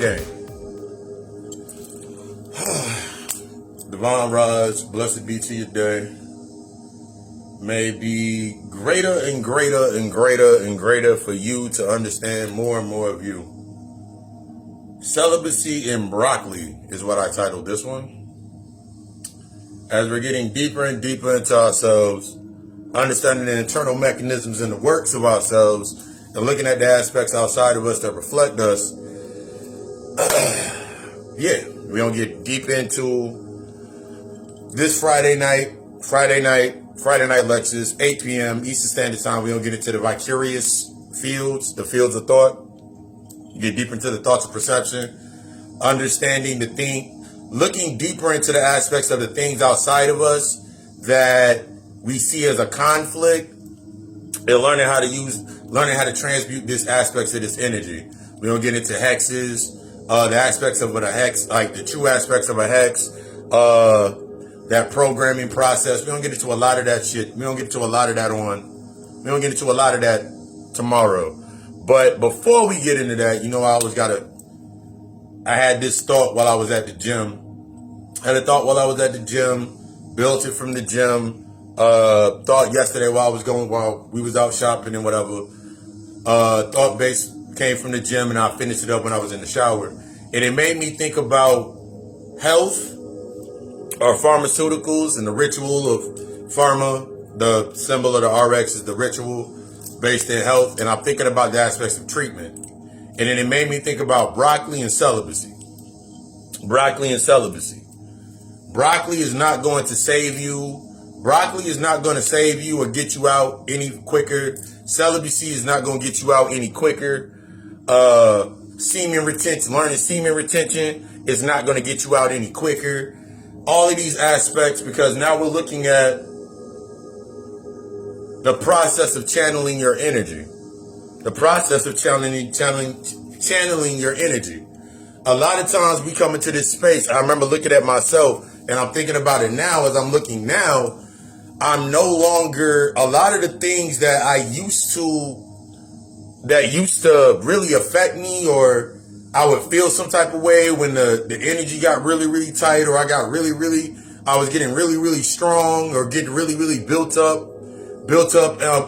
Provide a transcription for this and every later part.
day. Divine rise, blessed be to your day. May be greater and greater and greater and greater for you to understand more and more of you. Celibacy and broccoli is what I titled this one. As we're getting deeper and deeper into ourselves, understanding the internal mechanisms and the works of ourselves, and looking at the aspects outside of us that reflect us, we're going to get deep into this Friday night lectures, 8 p.m. Eastern Standard Time. We're going to get into the vicarious fields, the fields of thought. Get deep into the thoughts of perception, understanding the thing, looking deeper into the aspects of the things outside of us that we see as a conflict, and learning how to transmute this aspects of this energy. We're going to get into hexes, the aspects of what a hex, like the true aspects of a hex, that programming process. We don't get into a lot of that shit. We don't get into a lot of that tomorrow. But before we get into that, I had this thought while I was at the gym. Built it from the gym. Thought yesterday while we was out shopping and whatever. Thought base came from the gym and I finished it up when I was in the shower. And it made me think about health, or pharmaceuticals, and the ritual of pharma. The symbol of the RX is the ritual based in health. And I'm thinking about the aspects of treatment. And then it made me think about broccoli and celibacy. Broccoli is not going to save you. Broccoli is not going to save you or get you out any quicker. Celibacy is not going to get you out any quicker. Semen retention, learning semen retention is not going to get you out any quicker. All of these aspects, because now we're looking at the process of channeling your energy. The process of channeling your energy. A lot of times we come into this space. I remember looking at myself, and I'm thinking about it now. As I'm looking now, I'm no longer, a lot of the things that used to really affect me, or I would feel some type of way when the energy got really, really tight, or I was getting really, really strong, or getting really, really built up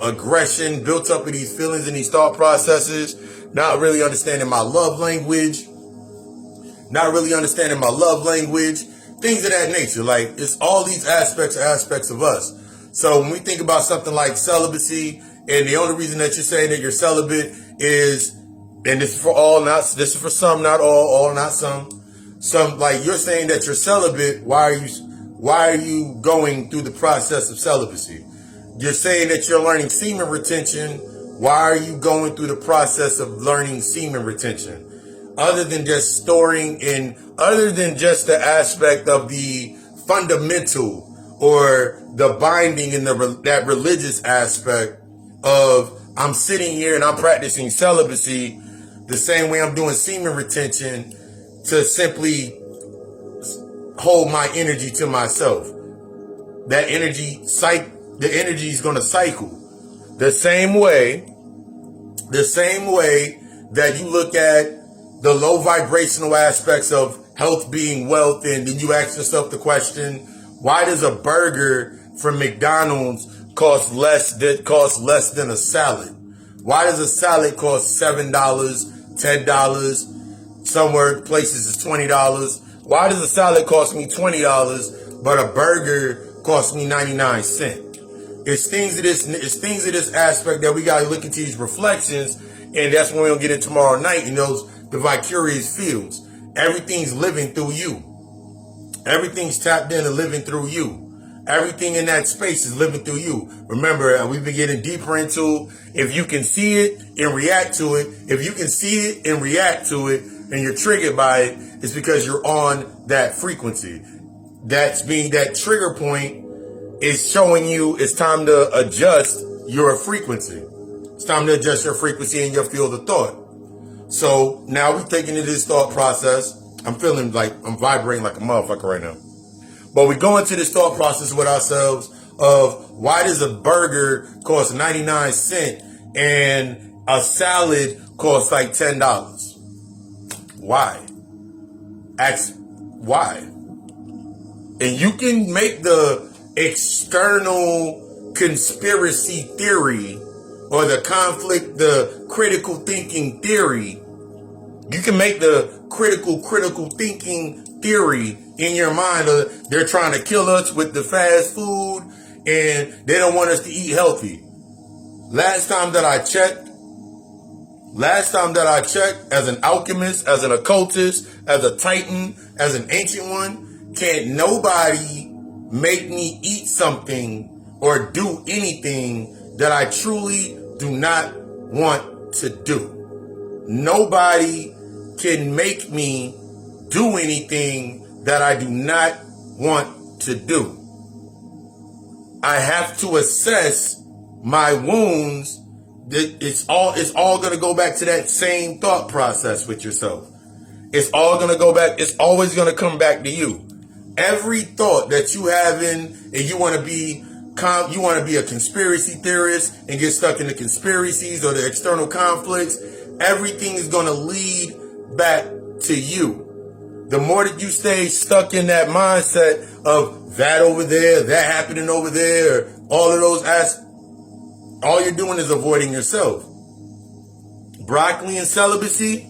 aggression, built up with these feelings and these thought processes, not really understanding my love language, things of that nature. Like, it's all these aspects of us. So when we think about something like celibacy, and the only reason that you're saying that you're celibate is, and this is for all, this is for some, not all, not some. Some, like, you're saying that you're celibate. Why are you going through the process of celibacy? You're saying that you're learning semen retention. Why are you going through the process of learning semen retention? Other than just the aspect of the fundamental or the binding and that religious aspect of, I'm sitting here and I'm practicing celibacy the same way I'm doing semen retention to simply hold my energy to myself. The energy is going to cycle. The same way that you look at the low vibrational aspects of health being wealth, and then you ask yourself the question, why does a burger from McDonald's cost less than a salad? Why does a salad cost $7, $10, somewhere places is $20? Why does a salad cost me $20, but a burger costs me 99 cents? It's things of this aspect that we gotta look into these reflections, and that's when we'll get in tomorrow night in the vicarious fields. Everything's living through you. Everything's tapped in and living through you. Everything in that space is living through you. Remember, we've been getting deeper into, if you can see it and react to it, and you're triggered by it, it's because you're on that frequency. That's being that trigger point is showing you it's time to adjust your frequency. It's time to adjust your frequency and your field of thought. So now we're taking into this thought process. I'm feeling like I'm vibrating like a motherfucker right now. But we go into this thought process with ourselves of, why does a burger cost 99 cents and a salad costs like $10? Why? Ask why. And you can make the external conspiracy theory or the critical thinking theory. You can make the critical thinking theory in your mind of they're trying to kill us with the fast food and they don't want us to eat healthy. Last time that I checked, as an alchemist, as an occultist, as a titan, as an ancient one, can't nobody make me eat something or do anything that I truly do not want to do. Nobody can make me do anything that I do not want to do. I have to assess my wounds. It's all going to go back to that same thought process with yourself. It's all going to go back. It's always going to come back to you. Every thought that you have and you want to be a conspiracy theorist and get stuck in the conspiracies or the external conflicts, everything is going to lead back to you. The more that you stay stuck in that mindset of that over there, that happening over there, all of those all you're doing is avoiding yourself. Broccoli and celibacy,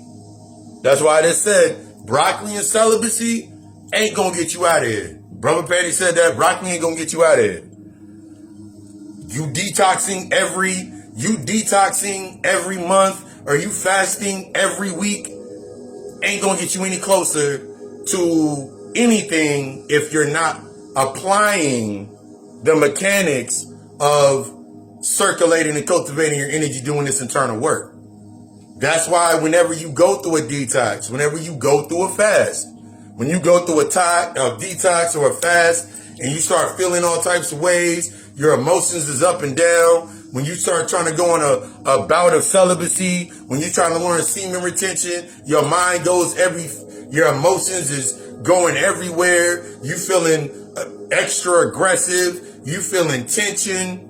that's why I just said broccoli and celibacy ain't gonna get you out of here. Brother Patty said that broccoli ain't gonna get you out of here. You detoxing every month, or you fasting every week ain't gonna get you any closer to anything if you're not applying the mechanics of circulating and cultivating your energy, doing this internal work. That's why whenever you go through a detox, whenever you go through a fast, when you go through a detox or a fast and you start feeling all types of ways, your emotions is up and down, when you start trying to go on a bout of celibacy, when you're trying to learn semen retention, your mind goes your emotions is going everywhere. You feeling extra aggressive. You feeling tension.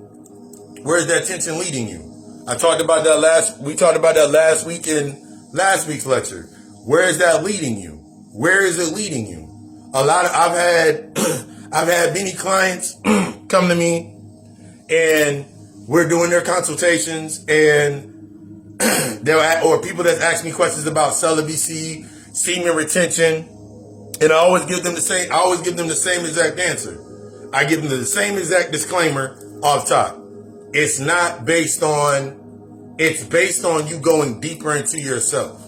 Where's that tension leading you? We talked about that last week in last week's lecture. Where is that leading you? Where is it leading you? I've had many clients come to me and we're doing their consultations and or people that ask me questions about celibacy, semen retention, and I always give them the same exact answer. I give them the same exact disclaimer off top. It's based on you going deeper into yourself.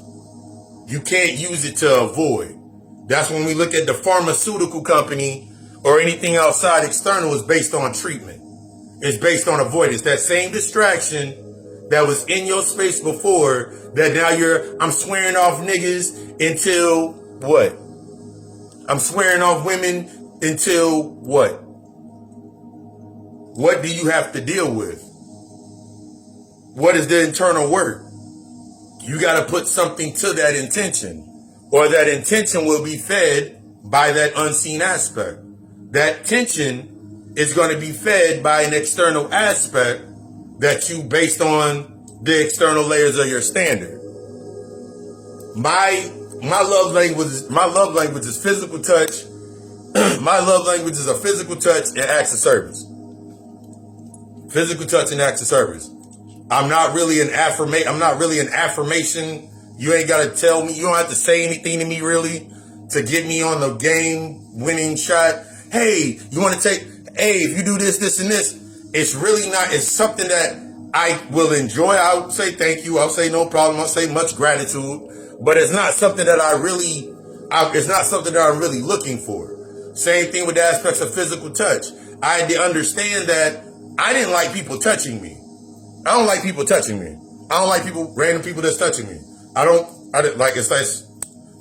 You can't use it to avoid. That's when we look at the pharmaceutical company or anything outside external is based on treatment. It's based on avoidance. That same distraction that was in your space before, that now I'm swearing off niggas until what? I'm swearing off women until what? What do you have to deal with? What is the internal work? You got to put something to that intention, or that intention will be fed by that unseen aspect. That tension is going to be fed by an external aspect that you based on the external layers of your standard. My love language is physical touch. My love language is a physical touch and acts of service. Physical touch and acts of service. I'm not really an affirmation. You ain't got to tell me. You don't have to say anything to me really to get me on the game winning shot. Hey, you want to if you do this, this, and this, it's really not, it's something that I will enjoy. I'll say thank you. I'll say no problem. I'll say much gratitude, but it's not something that I'm really looking for. Same thing with the aspects of physical touch. I had to understand that I didn't like people touching me. I don't like people touching me. I don't like random people that's touching me. I didn't like it's like,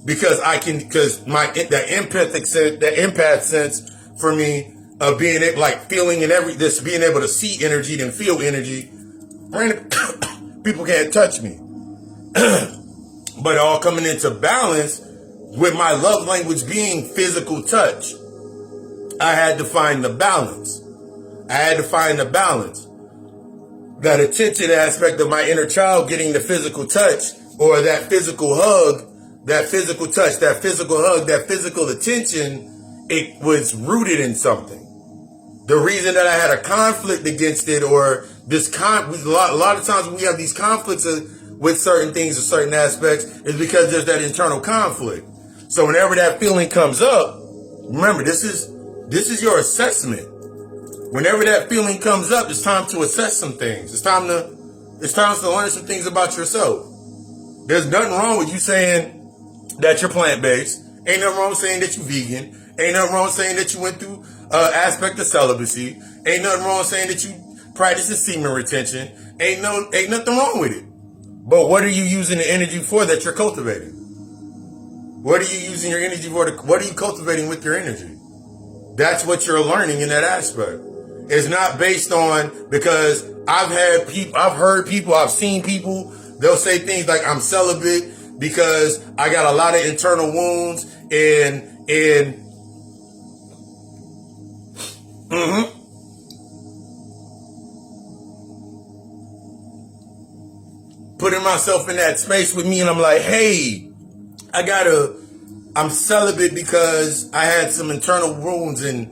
because the empath sense for me of being feeling and being able to see energy and feel energy. Random people can't touch me. But all coming into balance with my love language being physical touch. I had to find the balance. That attention aspect of my inner child getting the physical touch or that physical hug that physical touch, that physical hug, that physical attention, it was rooted in something. The reason that I had a conflict against it, or a lot of times when we have these conflicts with certain things or certain aspects, is because there's that internal conflict. So whenever that feeling comes up, remember, this is your assessment. Whenever that feeling comes up, it's time to assess some things. It's time to learn some things about yourself. There's nothing wrong with you saying that you're plant-based. Ain't nothing wrong with saying that you're vegan. Ain't nothing wrong with saying that you went through aspect of celibacy. Ain't nothing wrong with saying that you practice semen retention. Ain't nothing wrong with it. But what are you using the energy for that you're cultivating? What are you using your energy for? What are you cultivating with your energy? That's what you're learning in that aspect. It's not based on, because I've heard people, I've seen people, they'll say things like, I'm celibate because I got a lot of internal wounds and putting myself in that space with me, and I'm like, hey, I'm celibate because I had some internal wounds, and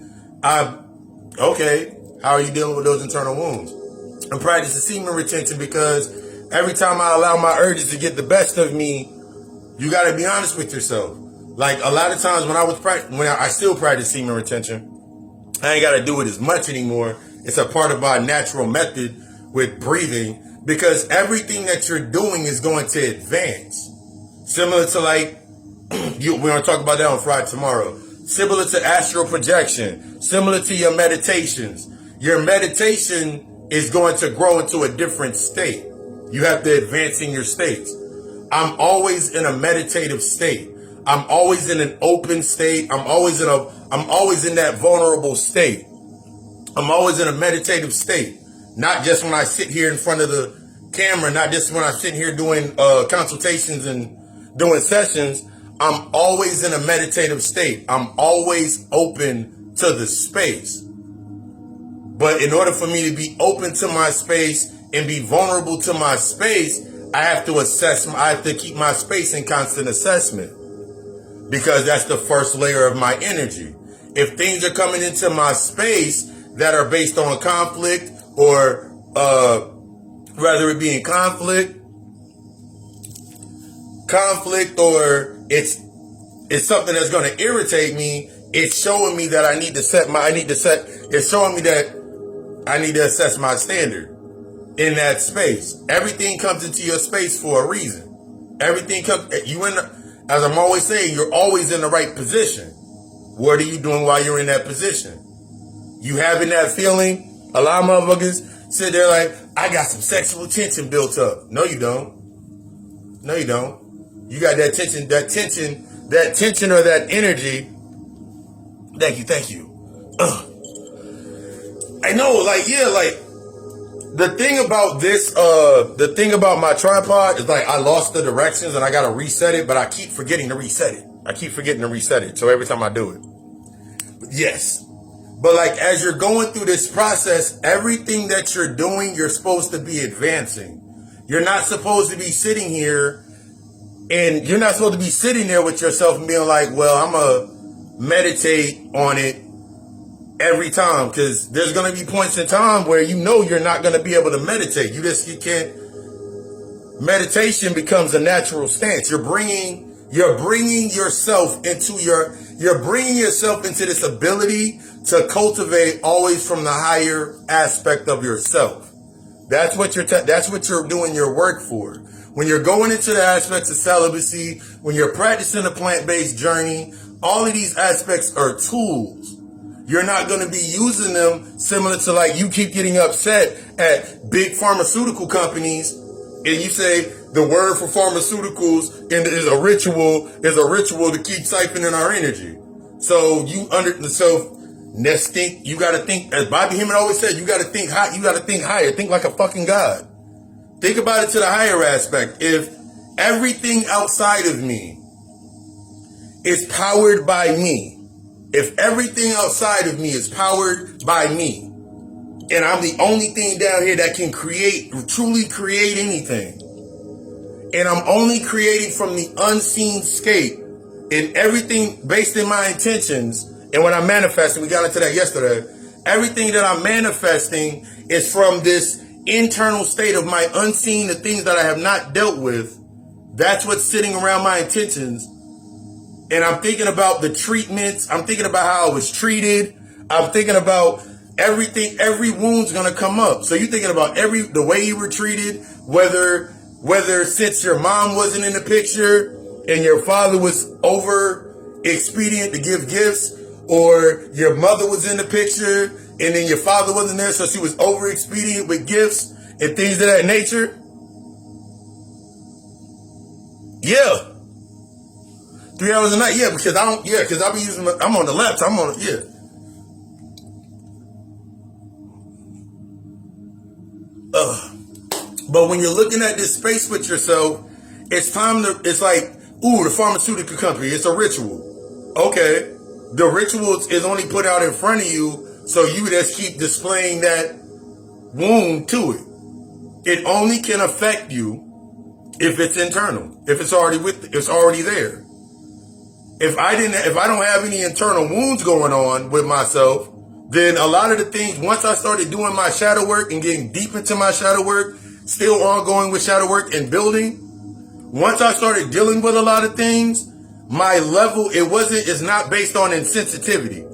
okay, how are you dealing with those internal wounds? I'm practicing semen retention because every time I allow my urges to get the best of me, you got to be honest with yourself. Like a lot of times when I still practice semen retention, I ain't got to do it as much anymore. It's a part of my natural method with breathing, because everything that you're doing is going to advance. Similar to like, we're going to talk about that on Friday tomorrow. Similar to astral projection, similar to your meditations. Your meditation is going to grow into a different state. You have to advance in your states. I'm always in a meditative state. I'm always in an open state. I'm always in that vulnerable state. I'm always in a meditative state. Not just when I sit here in front of the camera, not just when I sit here doing consultations and doing sessions. I'm always in a meditative state. I'm always open to the space. But in order for me to be open to my space and be vulnerable to my space, I have to keep my space in constant assessment, because that's the first layer of my energy. If things are coming into my space that are based on conflict, or rather it being conflict, or it's something that's going to irritate me, it's showing me that it's showing me that I need to assess my standard in that space. Everything comes into your space for a reason. Everything comes, as I'm always saying, you're always in the right position. What are you doing while you're in that position? You having that feeling? A lot of motherfuckers sit there like, I got some sexual tension built up. No, you don't. No, you don't. You got that tension or that energy. Thank you. I know, the thing about my tripod is like, I lost the directions and I gotta reset it, but I keep forgetting to reset it. So every time I do it. But yes. But like, as you're going through this process, everything that you're doing, you're supposed to be advancing. You're not supposed to be sitting here, and you're not supposed to be sitting there with yourself and being like, well, I'm going to meditate on it every time, because there's going to be points in time where you're not going to be able to meditate. You can't. Meditation becomes a natural stance. You're bringing yourself into this ability to cultivate always from the higher aspect of yourself. That's what you're doing your work for. When you're going into the aspects of celibacy, when you're practicing a plant-based journey, all of these aspects are tools. You're not going to be using them similar to, like, you keep getting upset at big pharmaceutical companies, and you say the word for pharmaceuticals is a ritual to keep siphoning our energy. So you got to think, as Bobby Hemmett always said, you got to think high, you got to think higher, think like a fucking god. Think about it to the higher aspect. If everything outside of me is powered by me, if everything outside of me is powered by me, and I'm the only thing down here that can truly create anything, and I'm only creating from the unseen scape, and everything based in my intentions. And when I'm manifesting, we got into that yesterday, everything that I'm manifesting is from this internal state of my unseen, the things that I have not dealt with. That's what's sitting around my intentions. And I'm thinking about the treatments. I'm thinking about how I was treated. I'm thinking about everything. Every wound's going to come up. So you're thinking about the way you were treated, whether since your mom wasn't in the picture and your father was over expedient to give gifts, or your mother was in the picture and then your father wasn't there, so she was over expedient with gifts and things of that nature. Yeah. 3 hours a night. Yeah, because I'll be using I'm on the laptop. But when you're looking at this space with yourself, it's like, ooh, the pharmaceutical company, it's a ritual. Okay. The ritual is only put out in front of you, so you just keep displaying that wound to it. It only can affect you if it's internal, if it's already there. If I don't have any internal wounds going on with myself, then a lot of the things, once I started doing my shadow work and getting deep into my shadow work, still ongoing with shadow work and building, once I started dealing with a lot of things, my level, it's not based on insensitivity.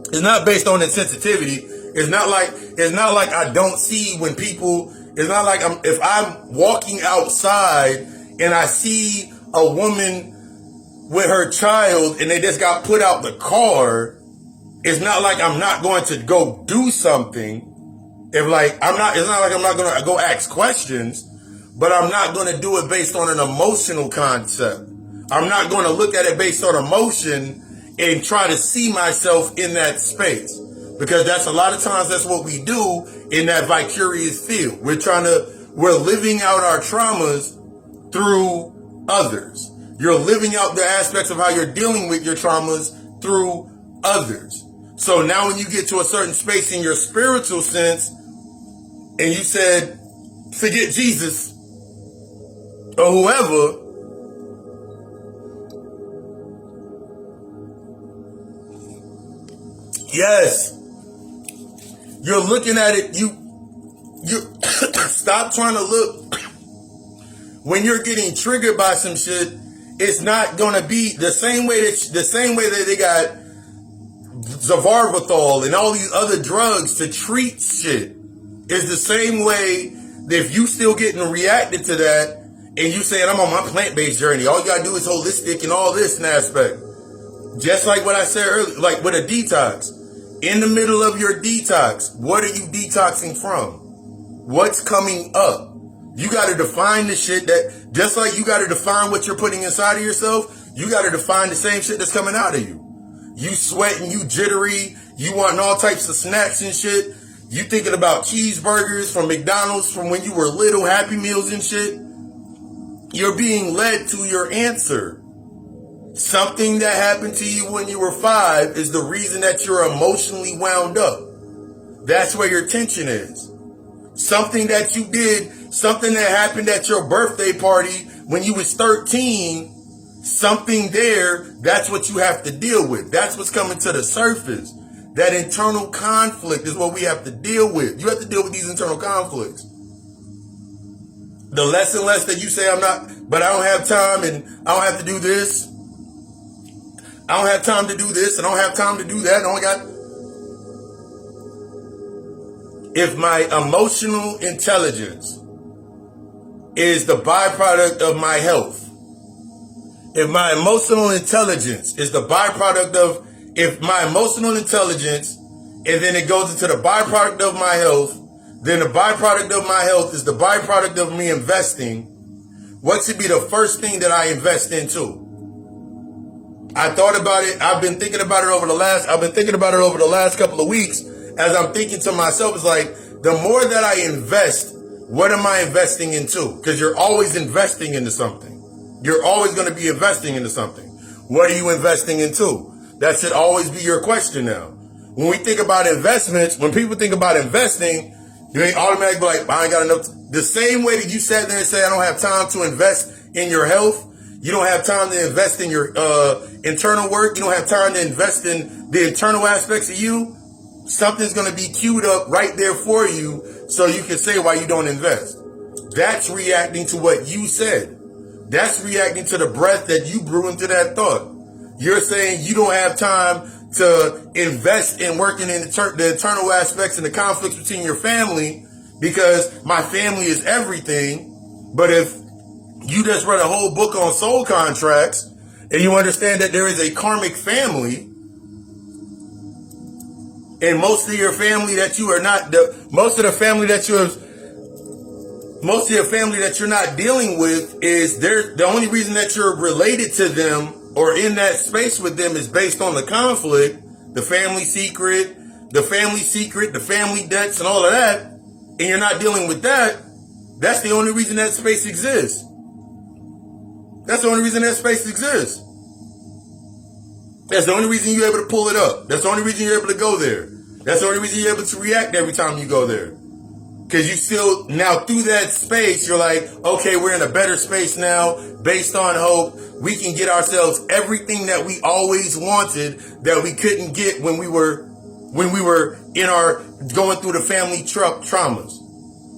It's not based on insensitivity. It's not like I don't see when people, it's not like if I'm walking outside and I see a woman with her child and they just got put out the car, it's not like I'm not going to go do something. It's not like I'm not going to go ask questions, but I'm not going to do it based on an emotional concept. I'm not going to look at it based on emotion and try to see myself in that space, because that's a lot of times that's what we do in that vicarious field. We're living out our traumas through others. You're living out the aspects of how you're dealing with your traumas through others. So now when you get to a certain space in your spiritual sense and you said, forget Jesus or whoever, yes, you're looking at it, you stop trying to look. When you're getting triggered by some shit, it's not going to be the same way that they got Zavarvathol and all these other drugs to treat shit. It's the same way that if you still getting reacted to that and you saying, I'm on my plant-based journey, all you got to do is holistic and all this and aspect. Just like what I said earlier, like with a detox. In the middle of your detox, what are you detoxing from? What's coming up? You got to define the shit that, just like you got to define what you're putting inside of yourself, you got to define the same shit that's coming out of you. You sweating, you jittery, you wanting all types of snacks and shit. You thinking about cheeseburgers from McDonald's from when you were little, Happy Meals and shit. You're being led to your answer. Something that happened to you when you were 5 is the reason that you're emotionally wound up. That's where your tension is. Something that you did, something that happened at your birthday party when you was 13, something there, that's what you have to deal with. That's what's coming to the surface. That internal conflict is what we have to deal with. You have to deal with these internal conflicts. The less and less that you say, but I don't have time and I don't have to do this. I don't have time to do this. I don't have time to do that. If my emotional intelligence is the byproduct of my health, if my emotional intelligence is the byproduct of, if my emotional intelligence, and then it goes into the byproduct of my health, then the byproduct of my health is the byproduct of me investing, what should be the first thing that I invest into? I thought about it. I've been thinking about it over the last couple of weeks. As I'm thinking to myself, it's like, the more that I invest, what am I investing into? Because you're always investing into something. You're always going to be investing into something. What are you investing into? That should always be your question now. When we think about investments, when people think about investing, you ain't automatically like, I ain't got enough. The same way that you sat there and said, I don't have time to invest in your health. You don't have time to invest in your internal work. You don't have time to invest in the internal aspects of you. Something's going to be queued up right there for you so you can say why you don't invest. That's reacting to what you said. That's reacting to the breath that you brew into that thought. You're saying you don't have time to invest in working in the internal aspects and the conflicts between your family because my family is everything. But if you just read a whole book on soul contracts and you understand that there is a karmic family, and most of your family that you are not, most of your family that you're not dealing with is the only reason that you're related to them or in that space with them is based on the conflict, the family secret, the family debts and all of that, and you're not dealing with that. That's the only reason that space exists. That's the only reason that space exists. That's the only reason you're able to pull it up. That's the only reason you're able to go there. That's the only reason you're able to react every time you go there. Because you still, now through that space, you're like, okay, we're in a better space now. Based on hope, we can get ourselves everything that we always wanted that we couldn't get when we were in our, going through the family traumas.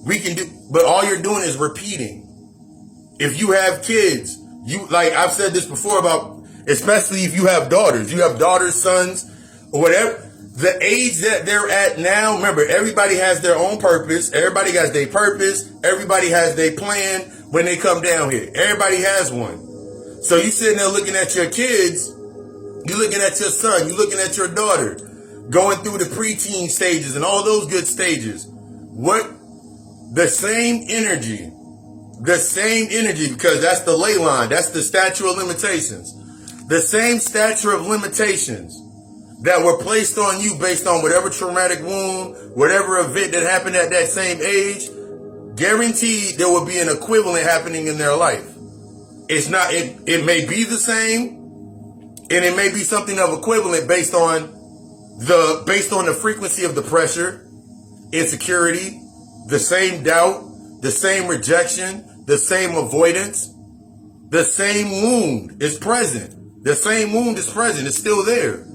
We can do, but all you're doing is repeating. If you have kids, like I've said this before about, especially if you have daughters, sons, or whatever, the age that they're at now, remember, everybody has their own purpose. Everybody has their purpose. Everybody has their plan when they come down here. Everybody has one. So you sitting there looking at your kids, you're looking at your son, you're looking at your daughter, going through the preteen stages and all those good stages. The same energy, because that's the ley line, that's the statute of limitations. The same statute of limitations that were placed on you based on whatever traumatic wound, whatever event that happened at that same age, guaranteed there will be an equivalent happening in their life. It's not, it may be the same, and it may be something of equivalent based on the frequency of the pressure, insecurity, the same doubt, the same rejection, the same avoidance. The same wound is present. The same wound is present. It's still there.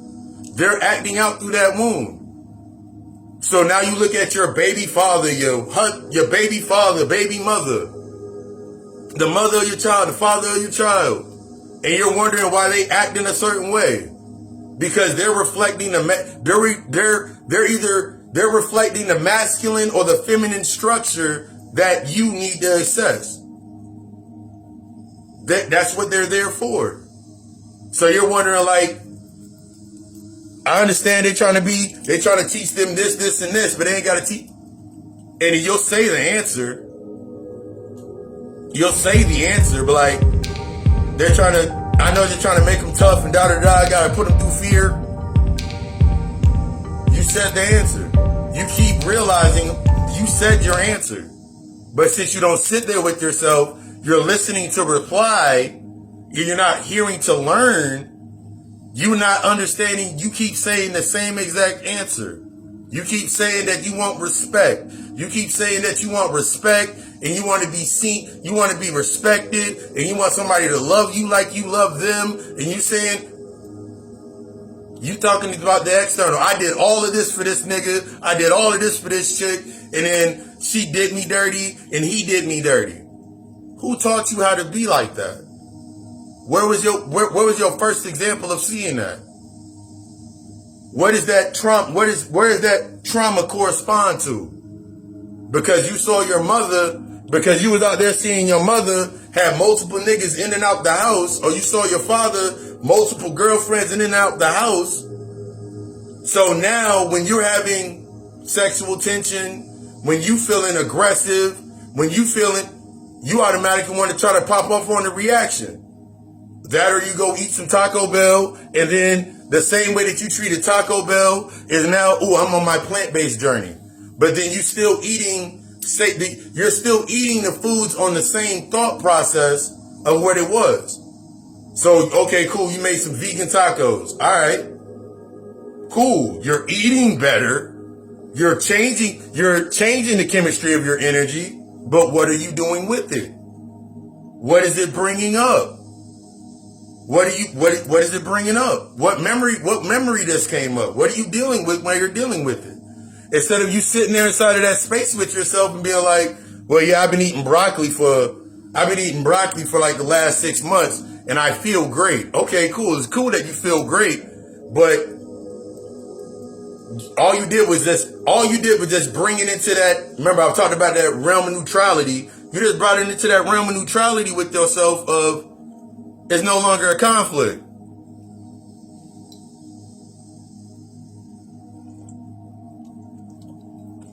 They're acting out through that wound. So now you look at your baby father, your baby father, baby mother, the mother of your child, the father of your child, and you're wondering why they act in a certain way. Because they're reflecting they're reflecting the masculine or the feminine structure that you need to assess. That's what they're there for. So you're wondering, like, I understand they're trying to teach them this, and this, but they ain't got to teach. And you'll say the answer. You'll say the answer, but like, I know they're trying to make them tough and I gotta put them through fear. You said the answer. You keep realizing you said your answer. But since you don't sit there with yourself, you're listening to reply, you're not hearing to learn, you're not understanding, you keep saying the same exact answer. You keep saying that you want respect. You keep saying that you want respect and you want to be seen, you want to be respected, and you want somebody to love you like you love them, and you saying, you talking about the external. I did all of this for this nigga. I did all of this for this chick, and then she did me dirty and he did me dirty. Who taught you how to be like that? Where was your first example of seeing that? What is that trauma? Where does that trauma correspond to? Because you saw your mother, because you was out there seeing your mother have multiple niggas in and out the house, or you saw your father multiple girlfriends in and out the house. So now when you're having sexual tension, when you feeling aggressive, when you automatically want to try to pop off on the reaction. That or you go eat some Taco Bell, and then the same way that you treated Taco Bell is now, I'm on my plant-based journey. But then you're still eating the foods on the same thought process of what it was. So, okay, cool, you made some vegan tacos. All right. Cool. You're eating better. You're changing the chemistry of your energy, but what are you doing with it? What is it bringing up? What is it bringing up? What memory just came up? What are you dealing with when you're dealing with it? Instead of you sitting there inside of that space with yourself and being like, well, yeah, I've been eating broccoli for like the last 6 months and I feel great. Okay, cool. It's cool that you feel great, but all you did was just bring it into that. Remember, I've talked about that realm of neutrality. You just brought it into that realm of neutrality with yourself of it's no longer a conflict.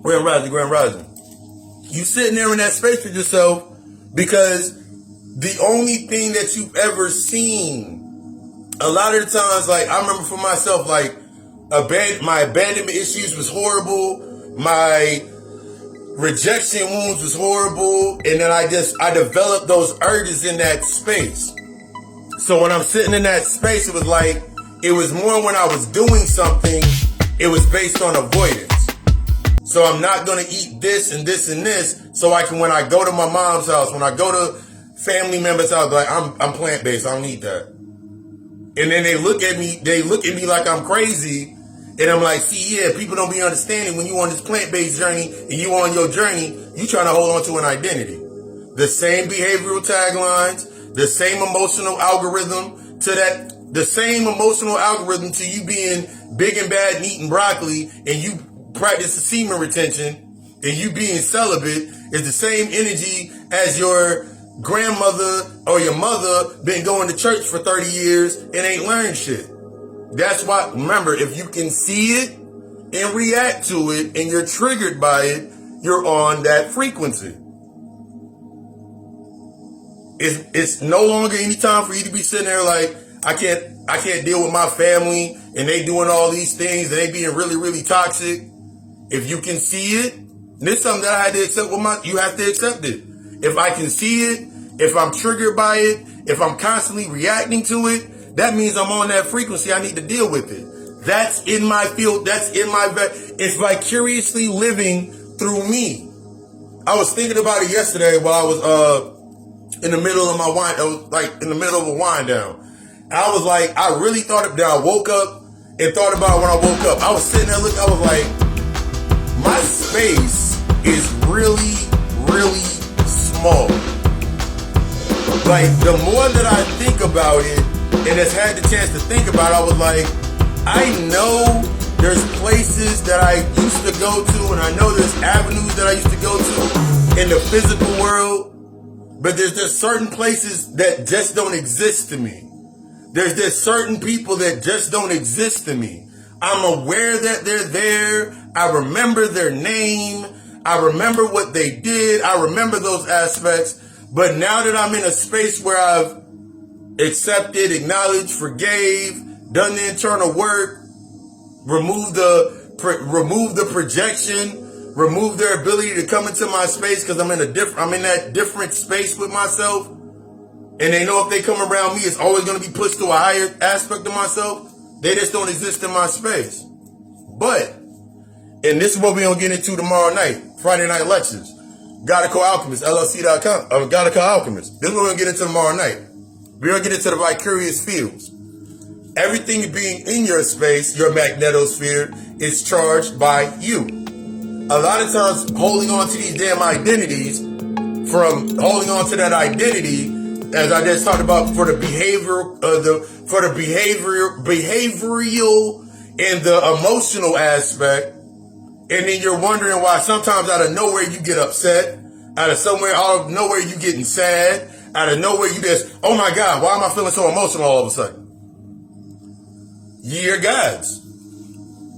Grand Rising. You sitting there in that space with yourself because the only thing that you've ever seen, a lot of the times, like I remember for myself, like my abandonment issues was horrible. My rejection wounds was horrible. And then I developed those urges in that space. So when I'm sitting in that space, it was more when I was doing something, it was based on avoidance. So I'm not going to eat this and this and this. So when I go to my mom's house, when I go to family members' house, like I'm plant-based, I don't eat that. And then they look at me like I'm crazy. And I'm like, see, yeah, people don't be understanding when you on this plant-based journey and you on your journey, you trying to hold on to an identity. The same behavioral taglines, the same emotional algorithm to you being big and bad and eating broccoli and you practice the semen retention and you being celibate is the same energy as your grandmother or your mother been going to church for 30 years and ain't learned shit. That's why, remember, if you can see it and react to it and you're triggered by it, you're on that frequency. It's no longer any time for you to be sitting there like, I can't deal with my family and they doing all these things and they being really, really toxic. If you can see it, this is something that I had to accept you have to accept it. If I can see it, if I'm triggered by it, if I'm constantly reacting to it, that means I'm on that frequency. I need to deal with it. That's in my field. It's vicariously living through me. I was thinking about it yesterday while I was in the middle of my wind. I was like in the middle of a wind down. I was like, I really thought it down. I woke up and thought about it when I woke up. I was sitting there looking. I was like, my space is really, really small. Like the more that I think about it, and has had the chance to think about it, I was like, I know there's places that I used to go to, and I know there's avenues that I used to go to in the physical world, but there's just certain places that just don't exist to me. There's just certain people that just don't exist to me. I'm aware that they're there. I remember their name. I remember what they did. I remember those aspects. But now that I'm in a space where I've accepted, acknowledged, forgave, done the internal work, remove the projection, remove their ability to come into my space because I'm in that different space with myself, and they know if they come around me, it's always going to be pushed to a higher aspect of myself. They just don't exist in my space. But, and this is what we're going to get into tomorrow night, Friday night lectures. Gotical Alchemist, LLC.com, Gotical Alchemist. This is what we're going to get into tomorrow night. We're going to get into the vicarious fields. Everything being in your space, your magnetosphere, is charged by you. A lot of times, holding on to these damn identities, from holding on to that identity, as I just talked about, for the behavioral and the emotional aspect, and then you're wondering why sometimes out of nowhere you get upset, out of nowhere you getting sad. Out of nowhere, you just, oh my God, why am I feeling so emotional all of a sudden? You're God's.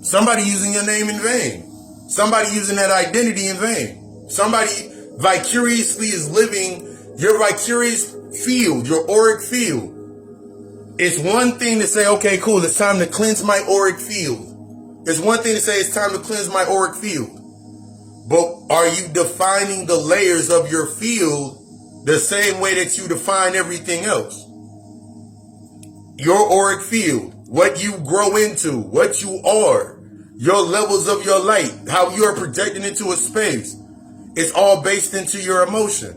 Somebody using your name in vain. Somebody using that identity in vain. Somebody vicariously is living your vicarious field, your auric field. It's one thing to say, okay, cool, it's time to cleanse my auric field. It's one thing to say it's time to cleanse my auric field. But are you defining the layers of your field the same way that you define everything else? Your auric field, what you grow into, what you are, your levels of your light, how you are projecting into a space, it's all based into your emotion.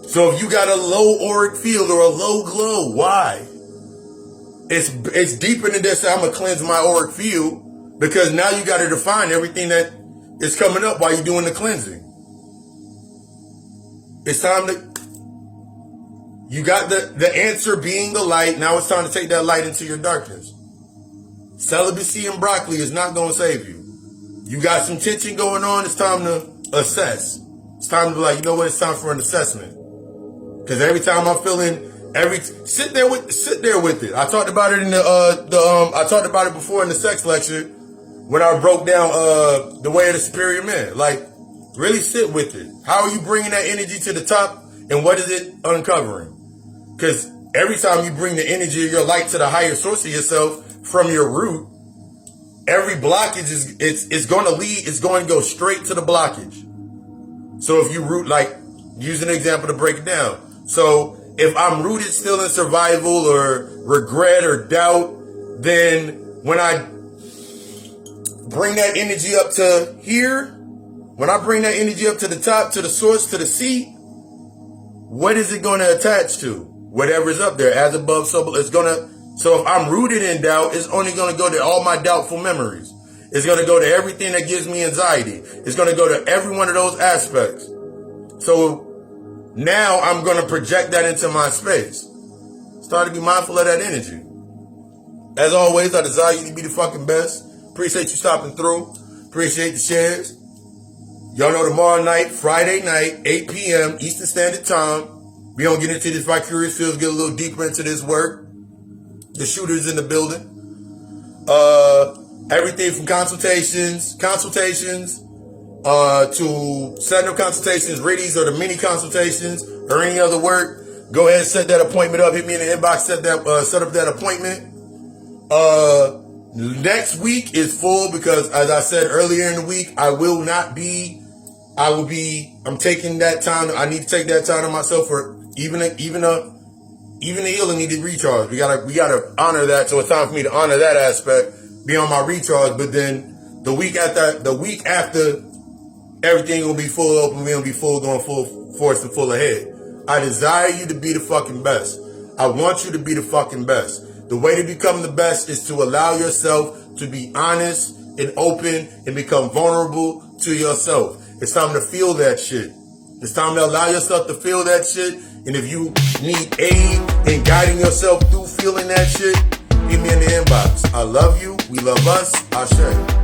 So if you got a low auric field or a low glow, why? It's deeper than this. I'm gonna cleanse my auric field, because now you got to define everything that is coming up while you're doing the cleansing. It's time to. You got the answer being the light. Now it's time to take that light into your darkness. Celibacy and broccoli is not going to save you. You got some tension going on. It's time to assess. It's time to be like, you know what? It's time for an assessment. Because every time I'm feeling sit there with it. I talked about it in I talked about it before in the sex lecture when I broke down the way of the superior man. Like, really sit with it. How are you bringing that energy to the top, and what is it uncovering? Because every time you bring the energy of your light to the higher source of yourself from your root, every blockage is going to lead. It's going to go straight to the blockage. So if you root, like, use an example to break it down. So if I'm rooted still in survival or regret or doubt, then when I bring that energy up to here, when I bring that energy up to the top, to the source, to the seat, what is it going to attach to? Whatever's up there, as above, so below. It's going to. So if I'm rooted in doubt, it's only going to go to all my doubtful memories. It's going to go to everything that gives me anxiety. It's going to go to every one of those aspects. So now I'm going to project that into my space. Start to be mindful of that energy. As always, I desire you to be the fucking best. Appreciate you stopping through. Appreciate the shares. Y'all know tomorrow night, Friday night, 8 p.m. Eastern Standard Time. We don't get into this vicarious fields, get a little deeper into this work. The shooters in the building. Everything from consultations, to setting up consultations, readies, or the mini consultations, or any other work. Go ahead and set that appointment up. Hit me in the inbox, set up that appointment. Next week is full because, as I said earlier in the week, I'm taking that time. I need to take that time to myself for even the healing needed recharge. We gotta honor that. So it's time for me to honor that aspect, be on my recharge. But then the week after, everything will be full open. We're gonna be going full force and full ahead. I desire you to be the fucking best. I want you to be the fucking best. The way to become the best is to allow yourself to be honest and open and become vulnerable to yourself. It's time to feel that shit. It's time to allow yourself to feel that shit. And if you need aid in guiding yourself through feeling that shit, hit me in the inbox. I love you. We love us. Ashe.